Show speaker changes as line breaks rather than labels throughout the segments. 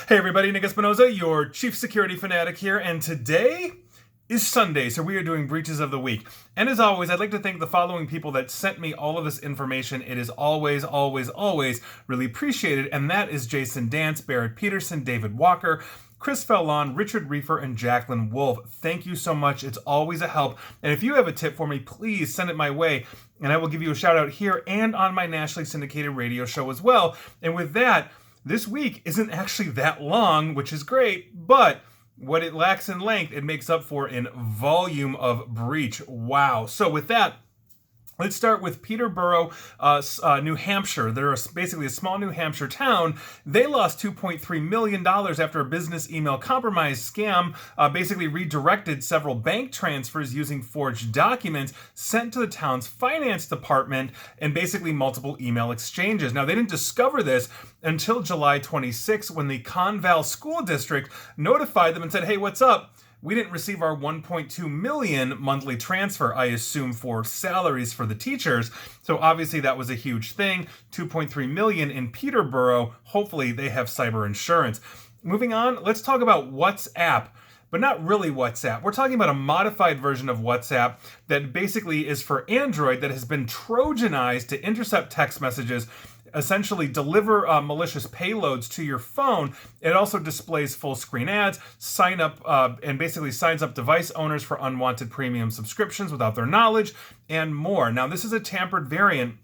Hey everybody, Nick Espinoza, your chief security fanatic here, and today is Sunday, so we are doing Breaches of the Week. And as always, I'd like to thank the following people that sent me all of this information. It is always really appreciated, and that is Jason Dance, Barrett Peterson, David Walker, Chris Fellon, Richard Reefer, and Jacqueline Wolf. Thank you so much. It's always a help. And if you have a tip for me, please send it my way, and I will give you a shout out here and on my nationally syndicated radio show as well. And with that, this week isn't actually that long, which is great, but what it lacks in length, it makes up for in volume of breach. Wow. So with that, let's start with Peterborough, New Hampshire. They're basically a small New Hampshire town. They lost $2.3 million after a business email compromise scam basically redirected several bank transfers using forged documents sent to the town's finance department and basically multiple email exchanges. Now, they didn't discover this until July 26, when the Conval School District notified them and said, hey, what's up? We didn't receive our $1.2 million monthly transfer, I assume, for salaries for the teachers. So obviously that was a huge thing. $2.3 million in Peterborough. Hopefully they have cyber insurance. Moving on, let's talk about WhatsApp. But not really WhatsApp. We're talking about a modified version of WhatsApp that basically is for Android that has been Trojanized to intercept text messages, essentially deliver malicious payloads to your phone. It also displays full screen ads, and basically signs up device owners for unwanted premium subscriptions without their knowledge, and more. Now, this is a tampered variant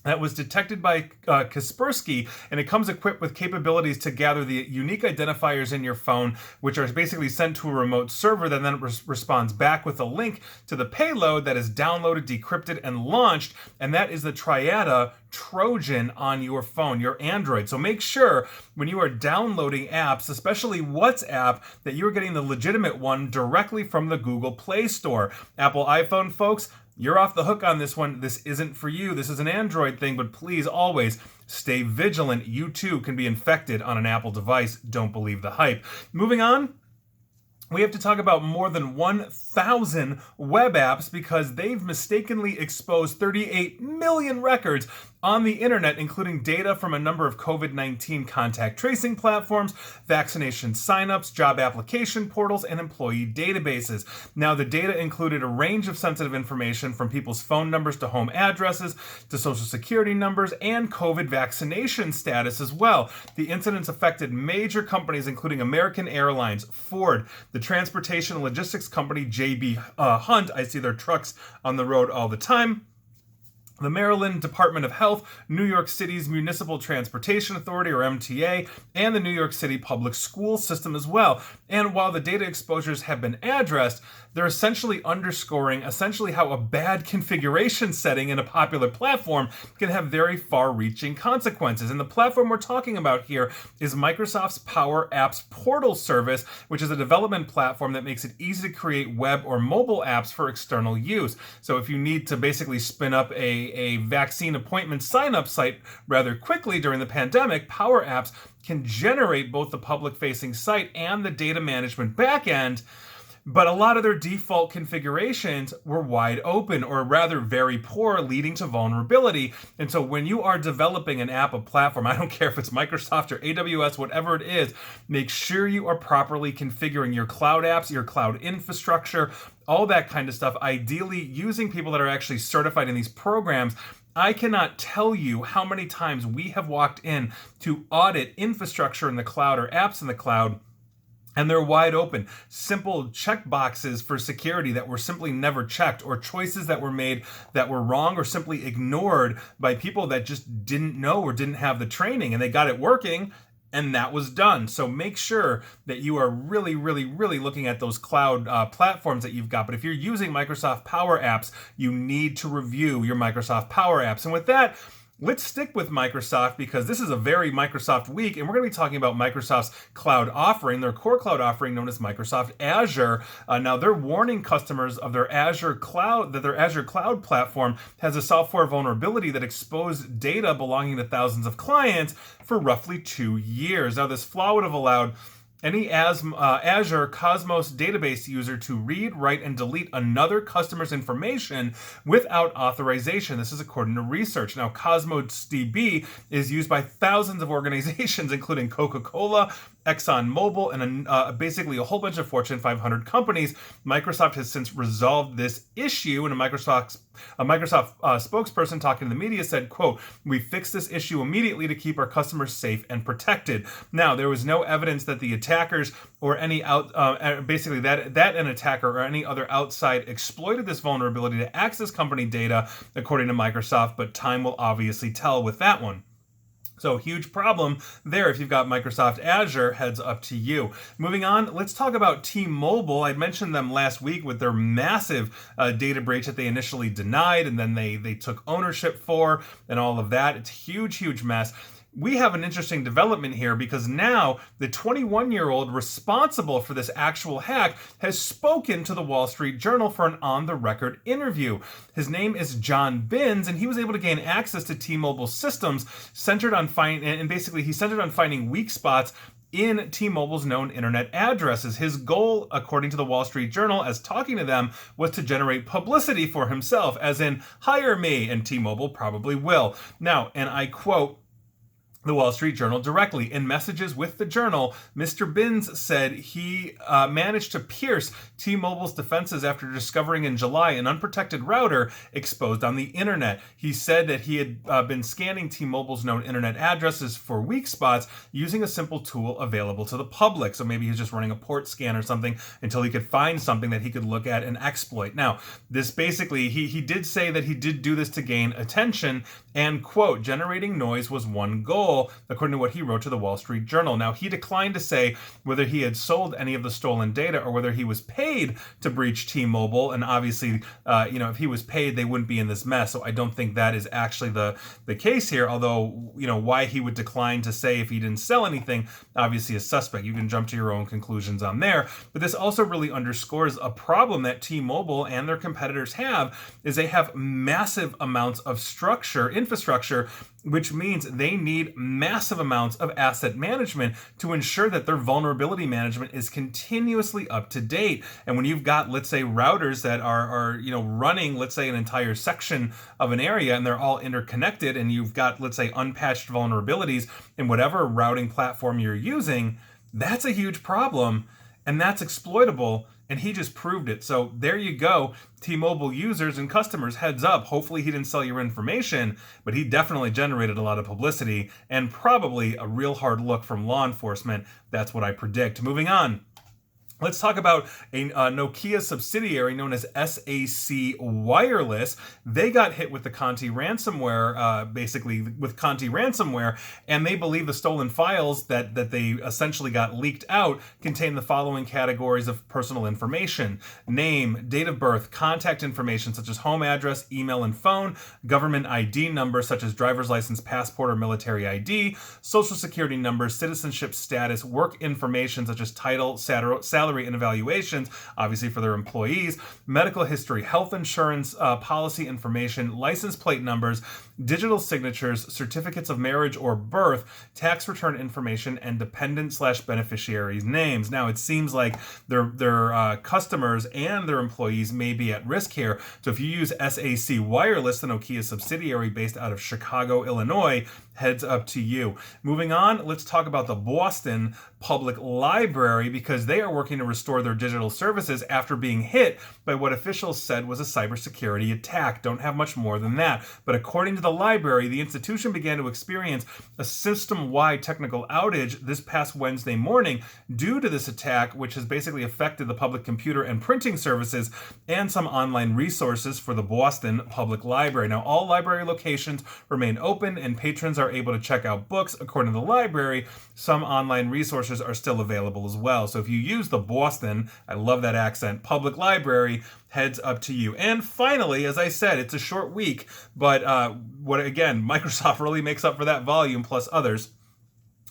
that was detected by Kaspersky, and it comes equipped with capabilities to gather the unique identifiers in your phone, which are basically sent to a remote server that then responds back with a link to the payload that is downloaded, decrypted, and launched, and that is the Triada Trojan on your phone, your Android. So make sure when you are downloading apps, especially WhatsApp, that you're getting the legitimate one directly from the Google Play Store. Apple iPhone folks, you're off the hook on this one. This isn't for you. This is an Android thing, but please always stay vigilant. You too can be infected on an Apple device. Don't believe the hype. Moving on, we have to talk about more than 1,000 web apps because they've mistakenly exposed 38 million records on the internet, including data from a number of COVID-19 contact tracing platforms, vaccination signups, job application portals, and employee databases. Now, the data included a range of sensitive information from people's phone numbers to home addresses to social security numbers and COVID vaccination status as well. The incidents affected major companies including American Airlines, Ford, the transportation and logistics company J.B. Hunt. I see their trucks on the road all the time. The Maryland Department of Health, New York City's Municipal Transportation Authority, or MTA, and the New York City Public School System as well. And while the data exposures have been addressed, they're essentially underscoring how a bad configuration setting in a popular platform can have very far-reaching consequences. And the platform we're talking about here is Microsoft's Power Apps portal service, which is a development platform that makes it easy to create web or mobile apps for external use. So if you need to basically spin up a vaccine appointment sign-up site rather quickly during the pandemic, Power Apps can generate both the public-facing site and the data management backend. But a lot of their default configurations were wide open, or rather very poor, leading to vulnerability. And so when you are developing an app, a platform, I don't care if it's Microsoft or AWS, whatever it is, make sure you are properly configuring your cloud apps, your cloud infrastructure, all that kind of stuff, ideally using people that are actually certified in these programs. I cannot tell you how many times we have walked in to audit infrastructure in the cloud or apps in the cloud, and they're wide open. Simple check boxes for security that were simply never checked, or choices that were made that were wrong or simply ignored by people that just didn't know or didn't have the training, and they got it working, and that was done. So make sure that you are really looking at those cloud platforms that you've got. But if you're using Microsoft Power Apps, you need to review your Microsoft Power Apps. And with that, let's stick with Microsoft because this is a very Microsoft week, and we're going to be talking about Microsoft's cloud offering, their core cloud offering known as Microsoft Azure. Now, they're warning customers of their Azure cloud, that their Azure cloud platform has a software vulnerability that exposed data belonging to thousands of clients for roughly 2 years. Now, this flaw would have allowed Azure Cosmos database user to read, write, and delete another customer's information without authorization. This is according to research. Now, Cosmos DB is used by thousands of organizations, including Coca Cola, Exxon Mobil, and basically a whole bunch of Fortune 500 companies. Microsoft has since resolved this issue, and a Microsoft spokesperson talking to the media said, quote, "We fixed this issue immediately to keep our customers safe and protected." Now, there was no evidence that the attackers or any basically that an attacker or any other outside exploited this vulnerability to access company data, according to Microsoft, but time will obviously tell with that one. So, huge problem there if you've got Microsoft Azure, heads up to you. Moving on, let's talk about T-Mobile. I mentioned them last week with their massive data breach that they initially denied and then they took ownership for and all of that. It's a huge, huge mess. We have an interesting development here because now the 21-year-old responsible for this actual hack has spoken to the Wall Street Journal for an on-the-record interview. His name is John Binns, and he was able to gain access to T-Mobile's systems centered on finding weak spots in T-Mobile's known internet addresses. His goal, according to the Wall Street Journal, as talking to them, was to generate publicity for himself, as in, hire me, and T-Mobile probably will. Now, and I quote the Wall Street Journal directly. In messages with the Journal, Mr. Binns said he managed to pierce T-Mobile's defenses after discovering in July an unprotected router exposed on the internet. He said that he had been scanning T-Mobile's known internet addresses for weak spots using a simple tool available to the public. So maybe he was just running a port scan or something until he could find something that he could look at and exploit. Now, this basically, he did say that he did do this to gain attention and, quote, generating noise was one goal, according to what he wrote to the Wall Street Journal. Now, he declined to say whether he had sold any of the stolen data or whether he was paid to breach T-Mobile. And obviously, if he was paid, they wouldn't be in this mess. So I don't think that is actually the case here. Although, why he would decline to say if he didn't sell anything, obviously is suspect. You can jump to your own conclusions on there. But this also really underscores a problem that T-Mobile and their competitors have, is they have massive amounts of infrastructure, which means they need massive amounts of asset management to ensure that their vulnerability management is continuously up to date. And when you've got, let's say, routers that are running, let's say, an entire section of an area and they're all interconnected, and you've got, let's say, unpatched vulnerabilities in whatever routing platform you're using, that's a huge problem and that's exploitable. And he just proved it. So there you go. T-Mobile users and customers, heads up. Hopefully he didn't sell your information, but he definitely generated a lot of publicity and probably a real hard look from law enforcement. That's what I predict. Moving on. Let's talk about a Nokia subsidiary known as SAC Wireless. They got hit with the Conti ransomware, and they believe the stolen files that they essentially got leaked out contain the following categories of personal information: name, date of birth, contact information such as home address, email, and phone, government ID numbers such as driver's license, passport, or military ID, social security numbers, citizenship status, work information such as title, salary, and evaluations, obviously for their employees, medical history, health insurance, policy information, license plate numbers, digital signatures, certificates of marriage or birth, tax return information, and dependent/beneficiaries' names. Now, it seems like their customers and their employees may be at risk here. So if you use SAC Wireless, the Nokia subsidiary based out of Chicago, Illinois, heads up to you. Moving on, let's talk about the Boston Public Library, because they are working to restore their digital services after being hit by what officials said was a cybersecurity attack. Don't have much more than that. But according to the library, the institution began to experience a system-wide technical outage this past Wednesday morning due to this attack, which has basically affected the public computer and printing services and some online resources for the Boston Public Library. Now, all library locations remain open and patrons are able to check out books. According to the library, some online resources are still available as well. So if you use the Boston, I love that accent, Public Library, heads up to you. And finally, as I said, it's a short week, but Microsoft really makes up for that volume plus others.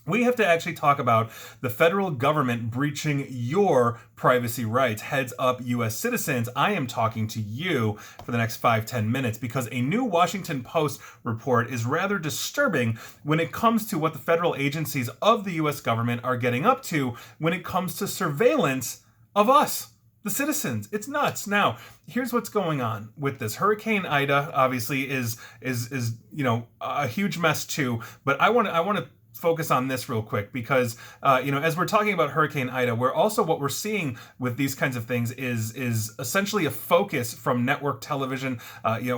We have to actually talk about the federal government breaching your privacy rights. Heads up, U.S. citizens, I am talking to you for the next 5-10 minutes because a new Washington Post report is rather disturbing when it comes to what the federal agencies of the U.S. government are getting up to when it comes to surveillance of us, the citizens. It's nuts. Now, here's what's going on with this. Hurricane Ida obviously is a huge mess too, but I want to focus on this real quick because as we're talking about Hurricane Ida, what we're seeing with these kinds of things is essentially a focus from network television,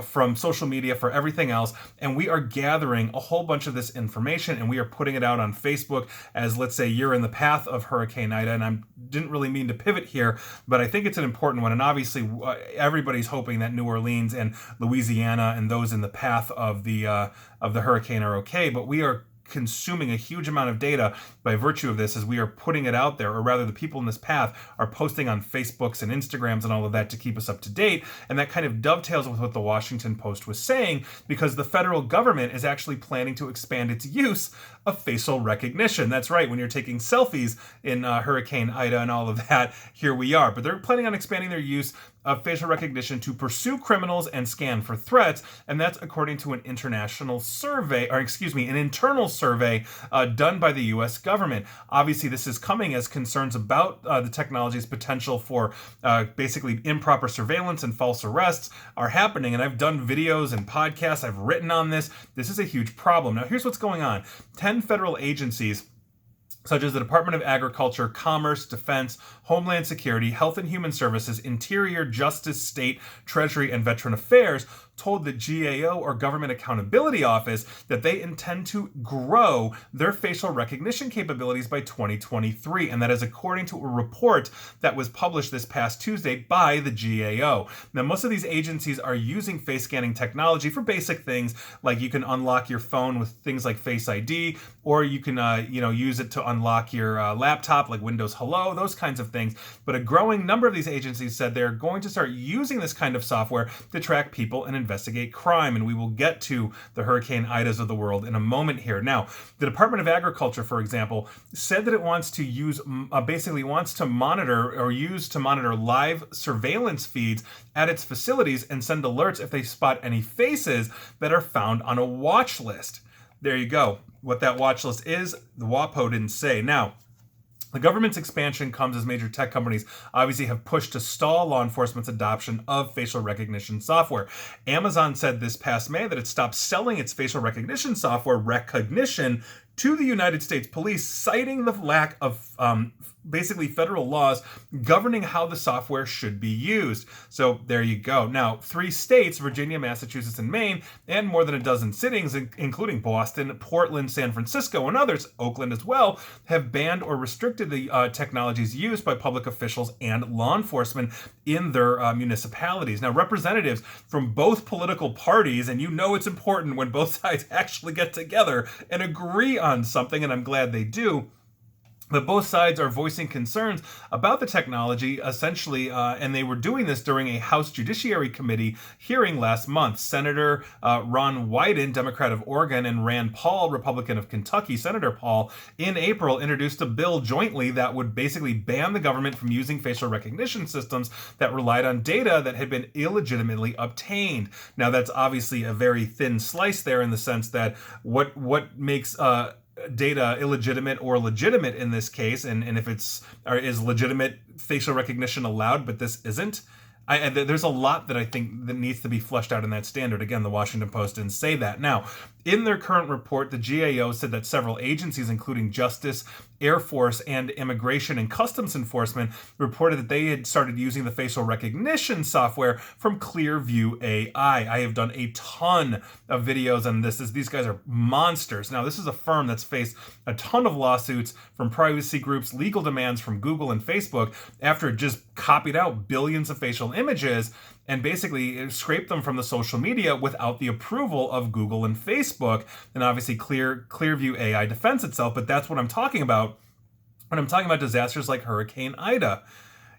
from social media, for everything else, and we are gathering a whole bunch of this information and we are putting it out on Facebook as, let's say, you're in the path of Hurricane Ida. And I didn't really mean to pivot here, but I think it's an important one. And obviously, everybody's hoping that New Orleans and Louisiana and those in the path of the hurricane are okay, but we are consuming a huge amount of data by virtue of this as we are putting it out there, or rather the people in this path are posting on Facebooks and Instagrams and all of that to keep us up to date. And that kind of dovetails with what the Washington Post was saying, because the federal government is actually planning to expand its use of facial recognition. That's right, when you're taking selfies in Hurricane Ida and all of that, here we are. But they're planning on expanding their use of facial recognition to pursue criminals and scan for threats, and that's according to an internal survey done by the U.S. government. Obviously, this is coming as concerns about the technology's potential for basically improper surveillance and false arrests are happening, and I've done videos and podcasts, I've written on this. This is a huge problem. Now, here's what's going on. 10 federal agencies, such as the Department of Agriculture, Commerce, Defense, Homeland Security, Health and Human Services, Interior, Justice, State, Treasury, and Veteran Affairs, told the GAO, or Government Accountability Office, that they intend to grow their facial recognition capabilities by 2023, and that is according to a report that was published this past Tuesday by the GAO. Now, most of these agencies are using face scanning technology for basic things, like you can unlock your phone with things like Face ID, or you can use it to unlock your laptop, like Windows Hello, those kinds of things. But a growing number of these agencies said they're going to start using this kind of software to track people and investigate crime, and we will get to the Hurricane Idas of the world in a moment here. Now, the Department of Agriculture, for example, said that it wants to monitor live surveillance feeds at its facilities and send alerts if they spot any faces that are found on a watch list. There you go. What that watch list is, the WAPO didn't say. Now, the government's expansion comes as major tech companies obviously have pushed to stall law enforcement's adoption of facial recognition software. Amazon said this past May that it stopped selling its facial recognition software, Rekognition, to the United States Police, citing the lack of basically federal laws governing how the software should be used. So there you go. Now, 3 states, Virginia, Massachusetts, and Maine, and more than a dozen cities, including Boston, Portland, San Francisco, and others, Oakland as well, have banned or restricted the technologies used by public officials and law enforcement in their municipalities. Now, representatives from both political parties, and you know it's important when both sides actually get together and agree on something, and I'm glad they do. But both sides are voicing concerns about the technology, essentially, and they were doing this during a House Judiciary Committee hearing last month. Senator Ron Wyden, Democrat of Oregon, and Rand Paul, Republican of Kentucky, Senator Paul, in April introduced a bill jointly that would basically ban the government from using facial recognition systems that relied on data that had been illegitimately obtained. Now, that's obviously a very thin slice there, in the sense that what makes data illegitimate or legitimate in this case, and if is legitimate facial recognition allowed, but this isn't. There's a lot that I think that needs to be fleshed out in that standard. Again, the Washington Post didn't say that. Now, in their current report, the GAO said that several agencies, including Justice, Air Force, and Immigration and Customs Enforcement, reported that they had started using the facial recognition software from Clearview AI. I have done a ton of videos on this. These guys are monsters. Now, this is a firm that's faced a ton of lawsuits from privacy groups, legal demands from Google and Facebook, after it just copied out billions of facial images and basically scraped them from the social media without the approval of Google and Facebook. And obviously Clearview AI defends itself, but that's what I'm talking about when I'm talking about disasters like Hurricane Ida.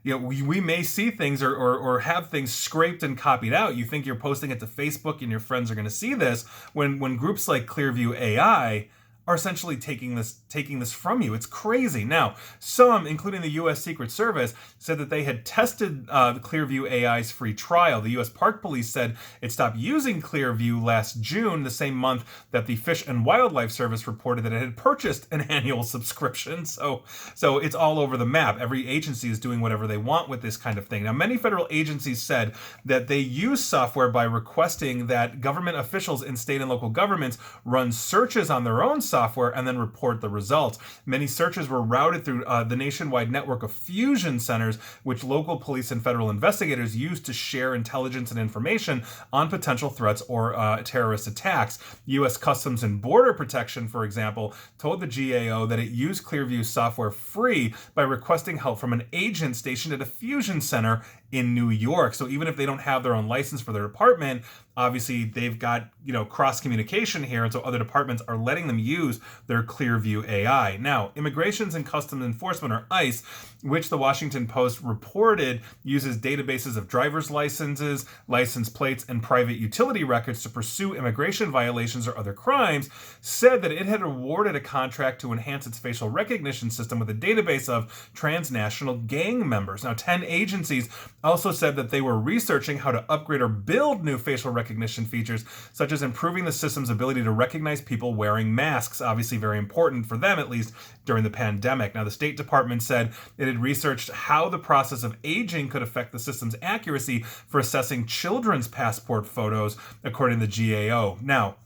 You know, we may see things or have things scraped and copied out. You think you're posting it to Facebook and your friends are going to see this, when groups like Clearview AI are essentially taking this from you. It's crazy. Now, some, including the U.S. Secret Service, said that they had tested the Clearview AI's free trial. The U.S. Park Police said it stopped using Clearview last June, the same month that the Fish and Wildlife Service reported that it had purchased an annual subscription. So it's all over the map. Every agency is doing whatever they want with this kind of thing. Now, many federal agencies said that they use software by requesting that government officials in state and local governments run searches on their own software and then report the results. Many searches were routed through the nationwide network of fusion centers, which local police and federal investigators use to share intelligence and information on potential threats or terrorist attacks. U.S. Customs and Border Protection, for example, told the GAO that it used Clearview software free by requesting help from an agent stationed at a fusion center in New York. So even if they don't have their own license for their department, obviously they've got, cross communication here, and so other departments are letting them use their Clearview AI. Now, Immigrations and Customs Enforcement, or ICE, which the Washington Post reported uses databases of driver's licenses, license plates, and private utility records to pursue immigration violations or other crimes, said that it had awarded a contract to enhance its facial recognition system with a database of transnational gang members. Now, 10 agencies also said that they were researching how to upgrade or build new facial recognition features, such as improving the system's ability to recognize people wearing masks, obviously very important for them, at least during the pandemic. Now, the State Department said it had researched how the process of aging could affect the system's accuracy for assessing children's passport photos, according to the GAO. Now,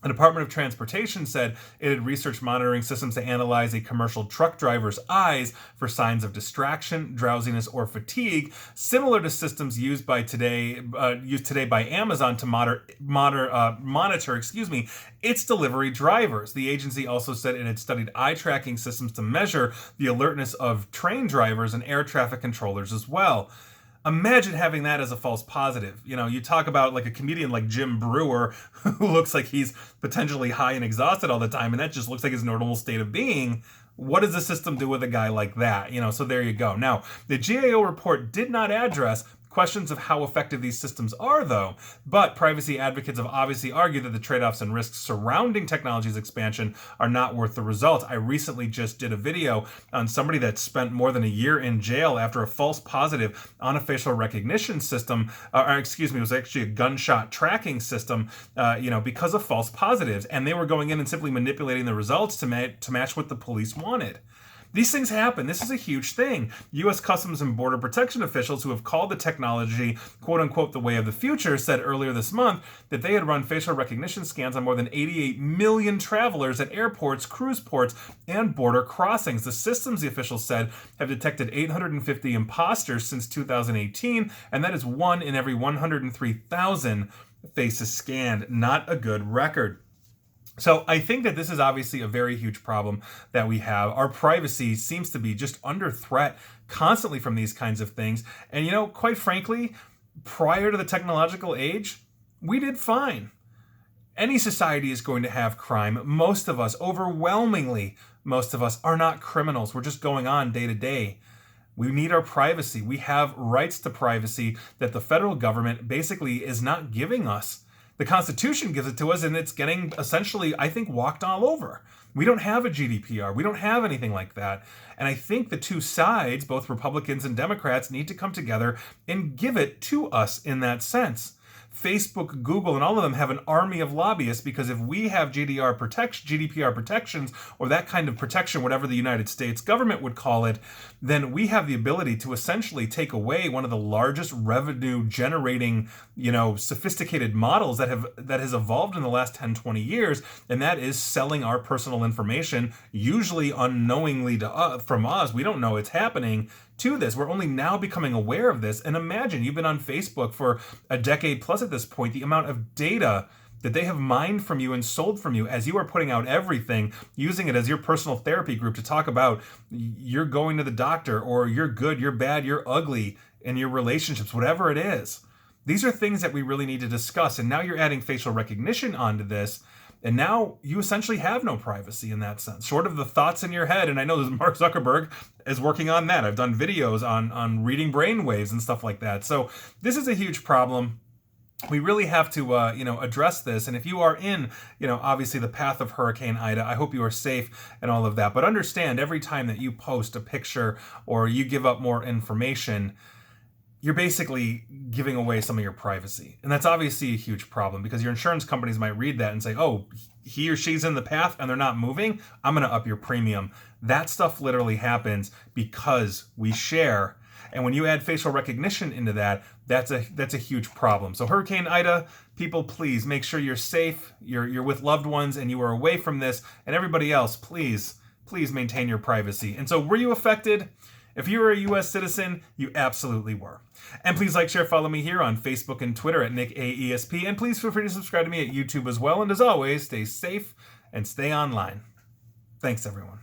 the Department of Transportation said it had researched monitoring systems to analyze a commercial truck driver's eyes for signs of distraction, drowsiness, or fatigue, similar to systems used today by Amazon to monitor its delivery drivers. The agency also said it had studied eye tracking systems to measure the alertness of train drivers and air traffic controllers as well. Imagine having that as a false positive. You talk about like a comedian like Jim Brewer, who looks like he's potentially high and exhausted all the time, and that just looks like his normal state of being. What does the system do with a guy like that? So there you go. Now, the GAO report did not address questions of how effective these systems are, though, but privacy advocates have obviously argued that the trade-offs and risks surrounding technology's expansion are not worth the results. I recently just did a video on somebody that spent more than a year in jail after a false positive on a facial recognition system, it was actually a gunshot tracking system, because of false positives, and they were going in and simply manipulating the results to match what the police wanted. These things happen. This is a huge thing. U.S. Customs and Border Protection officials who have called the technology, quote unquote, the way of the future, said earlier this month that they had run facial recognition scans on more than 88 million travelers at airports, cruise ports, and border crossings. The systems, the officials said, have detected 850 imposters since 2018, and that is 1 in every 103,000 faces scanned. Not a good record. So I think that this is obviously a very huge problem that we have. Our privacy seems to be just under threat constantly from these kinds of things. And, quite frankly, prior to the technological age, we did fine. Any society is going to have crime. Most of us, overwhelmingly, most of us are not criminals. We're just going on day to day. We need our privacy. We have rights to privacy that the federal government basically is not giving us. The Constitution gives it to us, and it's getting essentially, I think, walked all over. We don't have a GDPR. We don't have anything like that. And I think the two sides, both Republicans and Democrats, need to come together and give it to us in that sense. Facebook, Google, and all of them have an army of lobbyists, because if we have GDPR protections, or that kind of protection, whatever the United States government would call it, then we have the ability to essentially take away one of the largest revenue generating, sophisticated models that has evolved in the last 10, 20 years, and that is selling our personal information, usually unknowingly from us. We don't know it's happening to this. We're only now becoming aware of this. And imagine, you've been on Facebook for a decade plus at this point, the amount of data that they have mined from you and sold from you as you are putting out everything, using it as your personal therapy group to talk about you're going to the doctor, or you're good, you're bad, you're ugly in your relationships, whatever it is. These are things that we really need to discuss. And now you're adding facial recognition onto this. And now you essentially have no privacy in that sense, short of the thoughts in your head. And I know Mark Zuckerberg is working on that. I've done videos on reading brain waves and stuff like that. So this is a huge problem. we really have to, address this. And if you are in, obviously the path of Hurricane Ida, I hope you are safe and all of that. But understand, every time that you post a picture or you give up more information, you're basically giving away some of your privacy. And that's obviously a huge problem, because your insurance companies might read that and say, oh, he or she's in the path and they're not moving, I'm going to up your premium. That stuff literally happens because we share. And when you add facial recognition into that, that's a huge problem. So Hurricane Ida, people, please make sure you're safe, you're with loved ones, and you are away from this. And everybody else, please maintain your privacy. And so, were you affected? If you were a U.S. citizen, you absolutely were. And please like, share, follow me here on Facebook and Twitter at NickAESP. And please feel free to subscribe to me at YouTube as well. And as always, stay safe and stay online. Thanks, everyone.